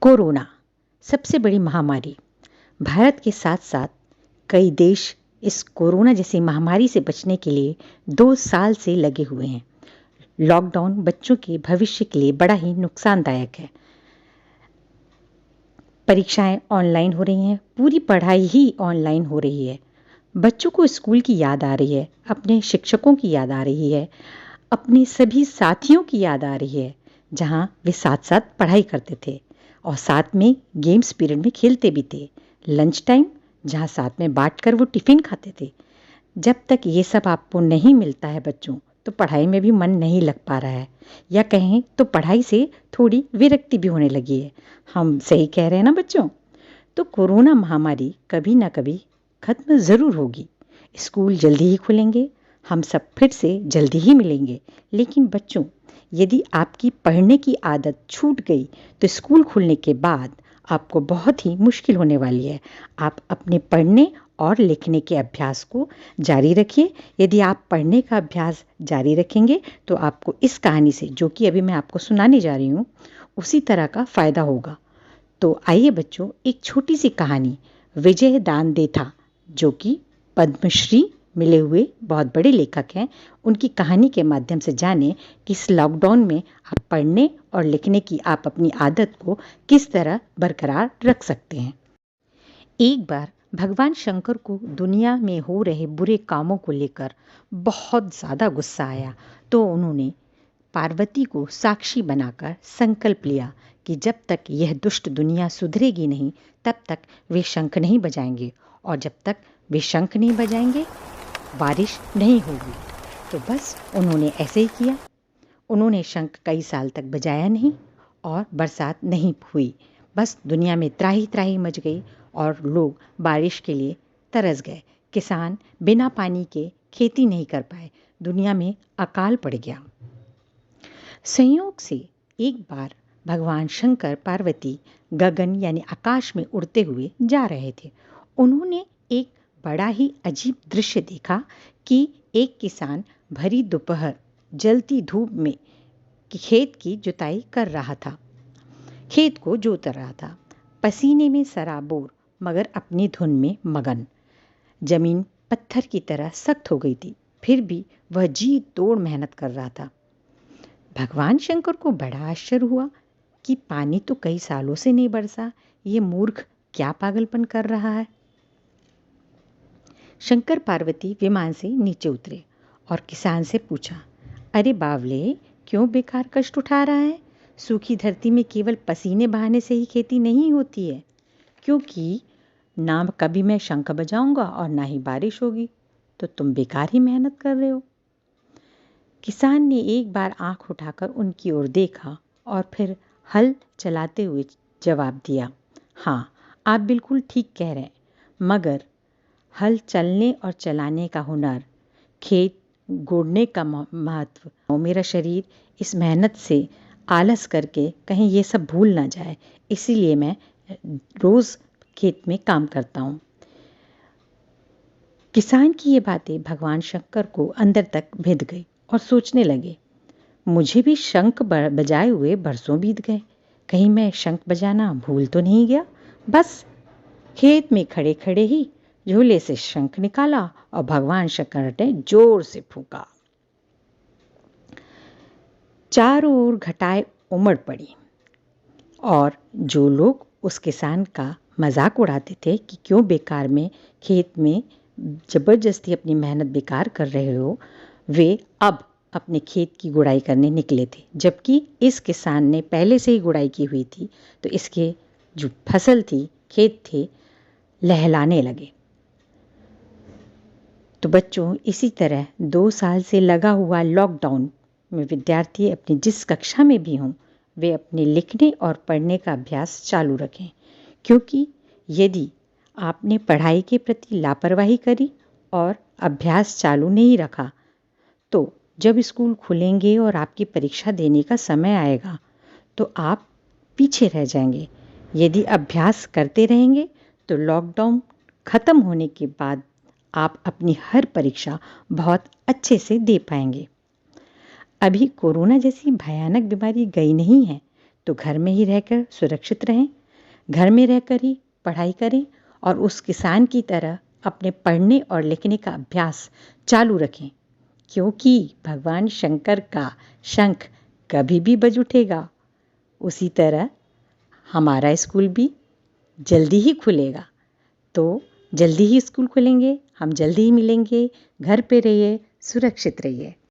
Corona सबसे बड़ी महामारी। भारत के साथ साथ कई देश इस कोरोना जैसी महामारी से बचने के लिए 2 साल से लगे हुए हैं। लॉकडाउन बच्चों के भविष्य के लिए बड़ा ही नुकसानदायक है। परीक्षाएं ऑनलाइन हो रही हैं, पूरी पढ़ाई ही ऑनलाइन हो रही है। बच्चों को स्कूल की याद आ रही है, अपने शिक्षकों की याद आ रही है, अपने सभी साथियों की याद आ रही है, जहां वे साथ साथ पढ़ाई करते थे और साथ में गेम्स पीरियड में खेलते भी थे। लंच टाइम जहां साथ में बांट कर वो टिफ़िन खाते थे। जब तक ये सब आपको नहीं मिलता है बच्चों, तो पढ़ाई में भी मन नहीं लग पा रहा है, या कहें तो पढ़ाई से थोड़ी विरक्ति भी होने लगी है। हम सही कह रहे हैं ना बच्चों? तो कोरोना महामारी कभी ना कभी खत्म ज़रूर होगी। स्कूल जल्दी ही खुलेंगे, हम सब फिर से जल्दी ही मिलेंगे। लेकिन बच्चों, यदि आपकी पढ़ने की आदत छूट गई तो स्कूल खुलने के बाद आपको बहुत ही मुश्किल होने वाली है। आप अपने पढ़ने और लिखने के अभ्यास को जारी रखिए। यदि आप पढ़ने का अभ्यास जारी रखेंगे तो आपको इस कहानी से, जो कि अभी मैं आपको सुनाने जा रही हूँ, उसी तरह का फ़ायदा होगा। तो आइए बच्चों, एक छोटी सी कहानी विजय दान देथा, जो कि पद्मश्री मिले हुए बहुत बड़े लेखक हैं, उनकी कहानी के माध्यम से जानें कि इस लॉकडाउन में आप पढ़ने और लिखने की आप अपनी आदत को किस तरह बरकरार रख सकते हैं। एक बार भगवान शंकर को दुनिया में हो रहे बुरे कामों को लेकर बहुत ज़्यादा गुस्सा आया, तो उन्होंने पार्वती को साक्षी बनाकर संकल्प लिया कि जब तक यह दुष्ट दुनिया सुधरेगी नहीं, तब तक वे शंख नहीं बजाएंगे, और जब तक वे शंख नहीं बजाएंगे बारिश नहीं होगी। तो बस उन्होंने ऐसे ही किया। उन्होंने शंख कई साल तक बजाया नहीं और बरसात नहीं हुई। बस दुनिया में त्राही त्राही मच गई और लोग बारिश के लिए तरस गए। किसान बिना पानी के खेती नहीं कर पाए। दुनिया में अकाल पड़ गया। संयोग से एक बार भगवान शंकर पार्वती गगन यानी आकाश में उड़ते हुए जा रहे थे। उन्होंने एक बड़ा ही अजीब दृश्य देखा कि एक किसान भरी दोपहर जलती धूप में खेत की जुताई कर रहा था, खेत को जोत रहा था, पसीने में सराबोर मगर अपनी धुन में मगन। जमीन पत्थर की तरह सख्त हो गई थी, फिर भी वह जी तोड़ मेहनत कर रहा था। भगवान शंकर को बड़ा आश्चर्य हुआ कि पानी तो कई सालों से नहीं बरसा, ये मूर्ख क्या पागलपन कर रहा है। शंकर पार्वती विमान से नीचे उतरे और किसान से पूछा, अरे बावले, क्यों बेकार कष्ट उठा रहा है? सूखी धरती में केवल पसीने बहाने से ही खेती नहीं होती है, क्योंकि ना कभी मैं शंख बजाऊंगा और ना ही बारिश होगी, तो तुम बेकार ही मेहनत कर रहे हो। किसान ने एक बार आंख उठाकर उनकी ओर देखा और फिर हल चलाते हुए जवाब दिया, हाँ, आप बिल्कुल ठीक कह रहे हैं, मगर हल चलने और चलाने का हुनर, खेत गोड़ने का महत्व, और मेरा शरीर इस मेहनत से आलस करके कहीं ये सब भूल ना जाए, इसीलिए मैं रोज़ खेत में काम करता हूँ। किसान की ये बातें भगवान शंकर को अंदर तक भिद गई और सोचने लगे, मुझे भी शंख बजाए हुए बरसों बीत गए, कहीं मैं शंख बजाना भूल तो नहीं गया। बस खेत में खड़े खड़े ही झोले से शंख निकाला और भगवान शंकर ने जोर से फूंका। चारों ओर घटाएं उमड़ पड़ी और जो लोग उस किसान का मजाक उड़ाते थे कि क्यों बेकार में खेत में जबरदस्ती अपनी मेहनत बेकार कर रहे हो, वे अब अपने खेत की गुड़ाई करने निकले थे, जबकि इस किसान ने पहले से ही गुड़ाई की हुई थी, तो इसके जो फसल थी, खेत थे, लहलाने लगे। तो बच्चों, इसी तरह 2 साल से लगा हुआ लॉकडाउन में विद्यार्थी अपनी जिस कक्षा में भी हों, वे अपने लिखने और पढ़ने का अभ्यास चालू रखें, क्योंकि यदि आपने पढ़ाई के प्रति लापरवाही करी और अभ्यास चालू नहीं रखा, तो जब स्कूल खुलेंगे और आपकी परीक्षा देने का समय आएगा तो आप पीछे रह जाएंगे। यदि अभ्यास करते रहेंगे तो लॉकडाउन ख़त्म होने के बाद आप अपनी हर परीक्षा बहुत अच्छे से दे पाएंगे। अभी कोरोना जैसी भयानक बीमारी गई नहीं है, तो घर में ही रहकर सुरक्षित रहें, घर में रहकर ही पढ़ाई करें और उस किसान की तरह अपने पढ़ने और लिखने का अभ्यास चालू रखें, क्योंकि भगवान शंकर का शंख कभी भी बज उठेगा। उसी तरह हमारा स्कूल भी जल्दी ही खुलेगा। तो जल्दी ही स्कूल खुलेंगे, हम जल्दी ही मिलेंगे। घर पे रहिए, सुरक्षित रहिए।